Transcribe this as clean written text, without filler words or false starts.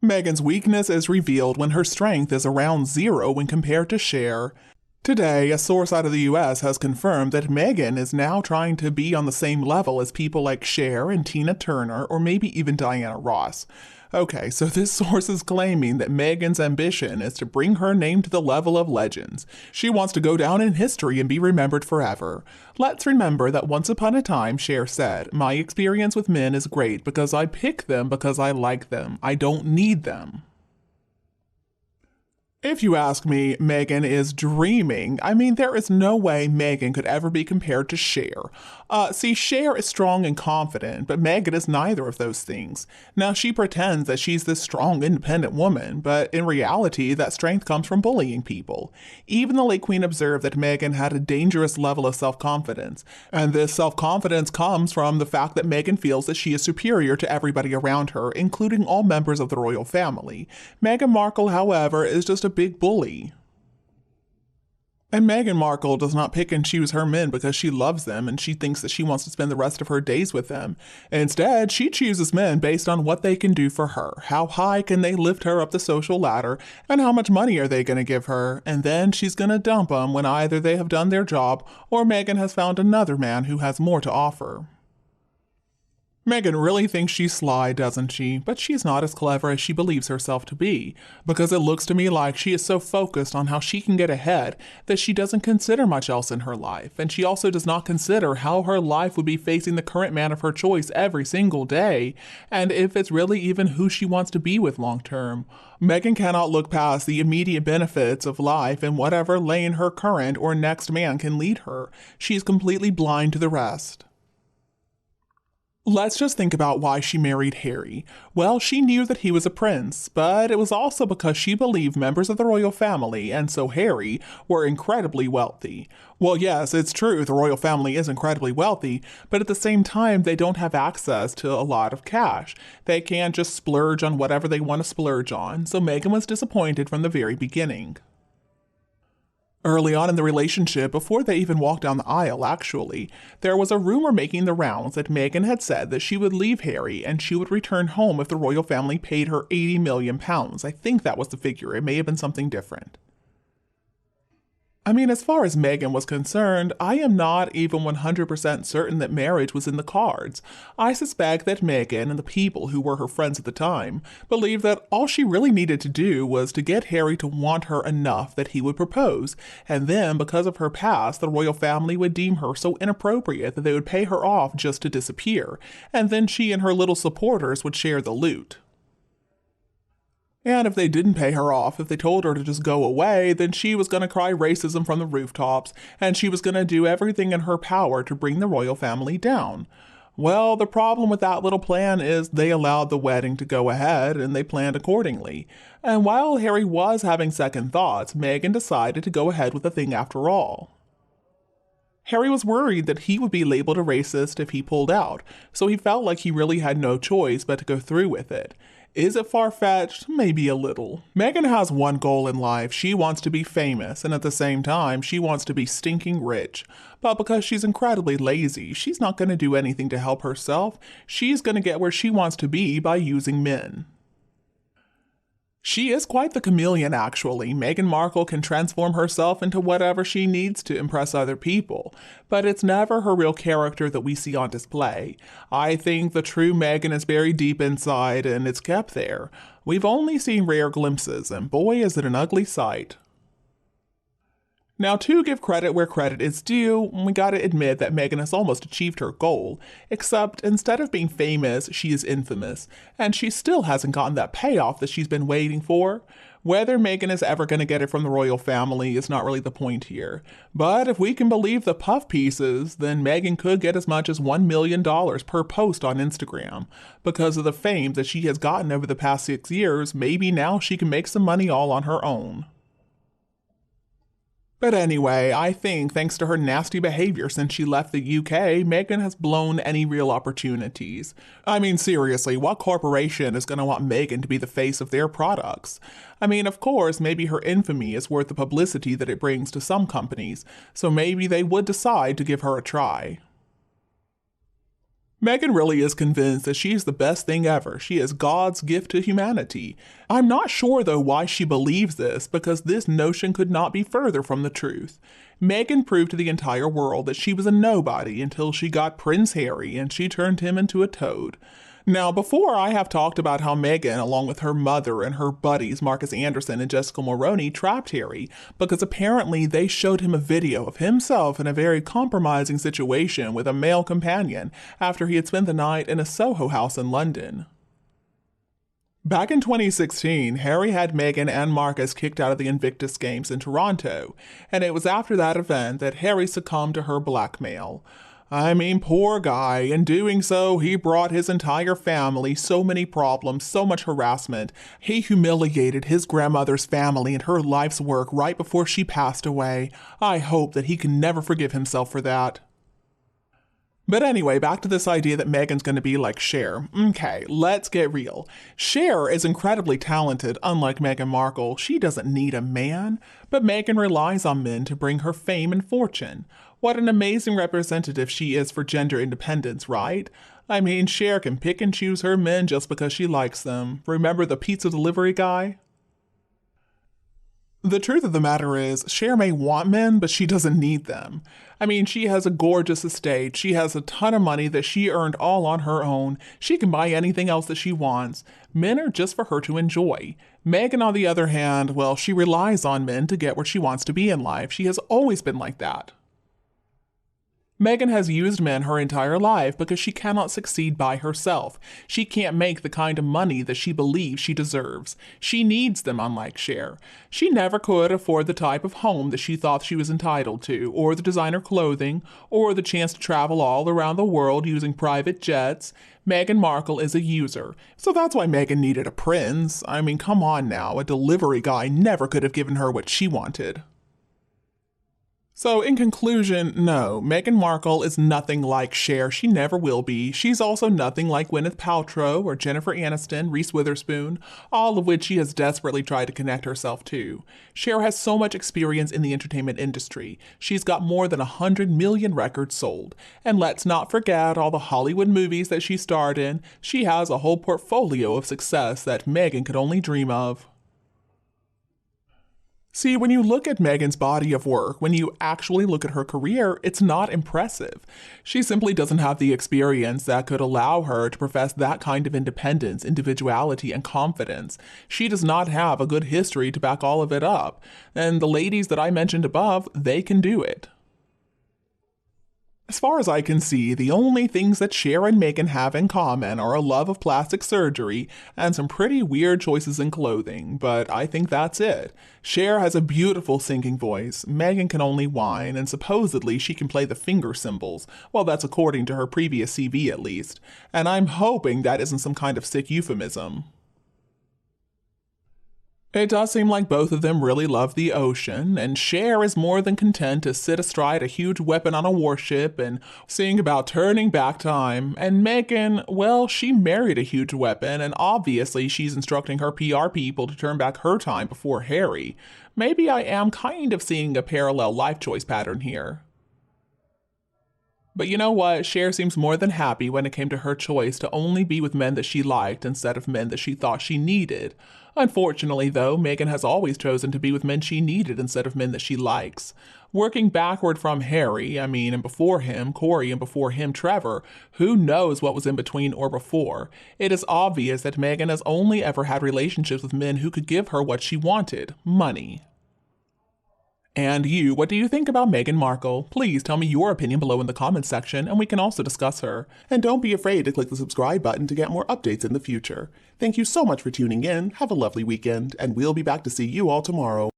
Meghan's weakness is revealed when her strength is around zero when compared to Cher. Today, a source out of the US has confirmed that Meghan is now trying to be on the same level as people like Cher and Tina Turner, or maybe even Diana Ross. Okay, so this source is claiming that Meghan's ambition is to bring her name to the level of legends. She wants to go down in history and be remembered forever. Let's remember that once upon a time, Cher said, "My experience with men is great because I pick them because I like them. I don't need them." If you ask me, Meghan is dreaming. I mean, there is no way Meghan could ever be compared to Cher. See, Cher is strong and confident, but Meghan is neither of those things. Now, she pretends that she's this strong, independent woman, but in reality, that strength comes from bullying people. Even the late Queen observed that Meghan had a dangerous level of self-confidence, and this self-confidence comes from the fact that Meghan feels that she is superior to everybody around her, including all members of the royal family. Meghan Markle, however, is just a big bully. And Meghan Markle does not pick and choose her men because she loves them and she thinks that she wants to spend the rest of her days with them. Instead, she chooses men based on what they can do for her. How high can they lift her up the social ladder, and how much money are they going to give her? And then she's going to dump them when either they have done their job or Meghan has found another man who has more to offer. Meghan really thinks she's sly, doesn't she? But she's not as clever as she believes herself to be, because it looks to me like she is so focused on how she can get ahead that she doesn't consider much else in her life, and she also does not consider how her life would be facing the current man of her choice every single day, and if it's really even who she wants to be with long term. Meghan cannot look past the immediate benefits of life and whatever lane her current or next man can lead her. She's completely blind to the rest. Let's just think about why she married Harry. Well, she knew that he was a prince, but it was also because she believed members of the royal family, and so Harry, were incredibly wealthy. Well, yes, it's true, the royal family is incredibly wealthy, but at the same time, they don't have access to a lot of cash. They can't just splurge on whatever they want to splurge on, so Meghan was disappointed from the very beginning. Early on in the relationship, before they even walked down the aisle actually, there was a rumor making the rounds that Meghan had said that she would leave Harry and she would return home if the royal family paid her £80 million. I think that was the figure, it may have been something different. I mean, as far as Meghan was concerned, I am not even 100% certain that marriage was in the cards. I suspect that Meghan and the people who were her friends at the time believed that all she really needed to do was to get Harry to want her enough that he would propose, and then, because of her past, the royal family would deem her so inappropriate that they would pay her off just to disappear, and then she and her little supporters would share the loot. And if they didn't pay her off, if they told her to just go away, then she was going to cry racism from the rooftops, and she was going to do everything in her power to bring the royal family down. Well, the problem with that little plan is they allowed the wedding to go ahead, and they planned accordingly. And while Harry was having second thoughts, Meghan decided to go ahead with the thing after all. Harry was worried that he would be labeled a racist if he pulled out, so he felt like he really had no choice but to go through with it. Is it far-fetched? Maybe a little. Meghan has one goal in life. She wants to be famous, and at the same time, she wants to be stinking rich. But because she's incredibly lazy, she's not going to do anything to help herself. She's going to get where she wants to be by using men. She is quite the chameleon, actually. Meghan Markle can transform herself into whatever she needs to impress other people, but it's never her real character that we see on display. I think the true Meghan is buried deep inside, and it's kept there. We've only seen rare glimpses, and boy, is it an ugly sight. Now, to give credit where credit is due, we gotta admit that Meghan has almost achieved her goal, except instead of being famous, she is infamous, and she still hasn't gotten that payoff that she's been waiting for. Whether Meghan is ever going to get it from the royal family is not really the point here, but if we can believe the puff pieces, then Meghan could get as much as $1 million per post on Instagram. Because of the fame that she has gotten over the past 6 years, maybe now she can make some money all on her own. But anyway, I think thanks to her nasty behavior since she left the UK, Meghan has blown any real opportunities. I mean, seriously, what corporation is going to want Meghan to be the face of their products? I mean, of course, maybe her infamy is worth the publicity that it brings to some companies, so maybe they would decide to give her a try. Meghan really is convinced that she's the best thing ever. She is God's gift to humanity. I'm not sure, though, why she believes this, because this notion could not be further from the truth. Meghan proved to the entire world that she was a nobody until she got Prince Harry and she turned him into a toad. Now, before I have talked about how Meghan, along with her mother and her buddies, Marcus Anderson and Jessica Mulroney, trapped Harry because apparently they showed him a video of himself in a very compromising situation with a male companion after he had spent the night in a Soho house in London. Back in 2016, Harry had Meghan and Marcus kicked out of the Invictus Games in Toronto, and it was after that event that Harry succumbed to her blackmail. I mean, poor guy. In doing so, he brought his entire family so many problems, so much harassment. He humiliated his grandmother's family and her life's work right before she passed away. I hope that he can never forgive himself for that. But anyway, back to this idea that Meghan's going to be like Cher. Okay, let's get real. Cher is incredibly talented, unlike Meghan Markle. She doesn't need a man, but Meghan relies on men to bring her fame and fortune. What an amazing representative she is for gender independence, right? I mean, Cher can pick and choose her men just because she likes them. Remember the pizza delivery guy? The truth of the matter is, Cher may want men, but she doesn't need them. I mean, she has a gorgeous estate, she has a ton of money that she earned all on her own, she can buy anything else that she wants. Men are just for her to enjoy. Meghan, on the other hand, well, she relies on men to get where she wants to be in life. She has always been like that. Meghan has used men her entire life because she cannot succeed by herself. She can't make the kind of money that she believes she deserves. She needs them, unlike Cher. She never could afford the type of home that she thought she was entitled to, or the designer clothing, or the chance to travel all around the world using private jets. Meghan Markle is a user, so that's why Meghan needed a prince. I mean, come on now, a delivery guy never could have given her what she wanted. So, in conclusion, no, Meghan Markle is nothing like Cher. She never will be. She's also nothing like Gwyneth Paltrow or Jennifer Aniston, Reese Witherspoon, all of which she has desperately tried to connect herself to. Cher has so much experience in the entertainment industry. She's got more than 100 million records sold. And let's not forget all the Hollywood movies that she starred in. She has a whole portfolio of success that Meghan could only dream of. See, when you look at Meghan's body of work, when you actually look at her career, it's not impressive. She simply doesn't have the experience that could allow her to profess that kind of independence, individuality, and confidence. She does not have a good history to back all of it up. And the ladies that I mentioned above, they can do it. As far as I can see, the only things that Cher and Meghan have in common are a love of plastic surgery and some pretty weird choices in clothing, but I think that's it. Cher has a beautiful singing voice, Meghan can only whine, and supposedly she can play the finger cymbals. Well, that's according to her previous CV at least, and I'm hoping that isn't some kind of sick euphemism. It does seem like both of them really love the ocean, and Cher is more than content to sit astride a huge weapon on a warship and sing about turning back time. And Meghan, well, she married a huge weapon, and obviously she's instructing her PR people to turn back her time before Harry. Maybe I am kind of seeing a parallel life choice pattern here. But you know what? Cher seems more than happy when it came to her choice to only be with men that she liked instead of men that she thought she needed. Unfortunately, though, Meghan has always chosen to be with men she needed instead of men that she likes. Working backward from Harry, and before him, Corey, and before him, Trevor, who knows what was in between or before? It is obvious that Meghan has only ever had relationships with men who could give her what she wanted, money. And you, what do you think about Meghan Markle? Please tell me your opinion below in the comments section, and we can also discuss her. And don't be afraid to click the subscribe button to get more updates in the future. Thank you so much for tuning in, have a lovely weekend, and we'll be back to see you all tomorrow.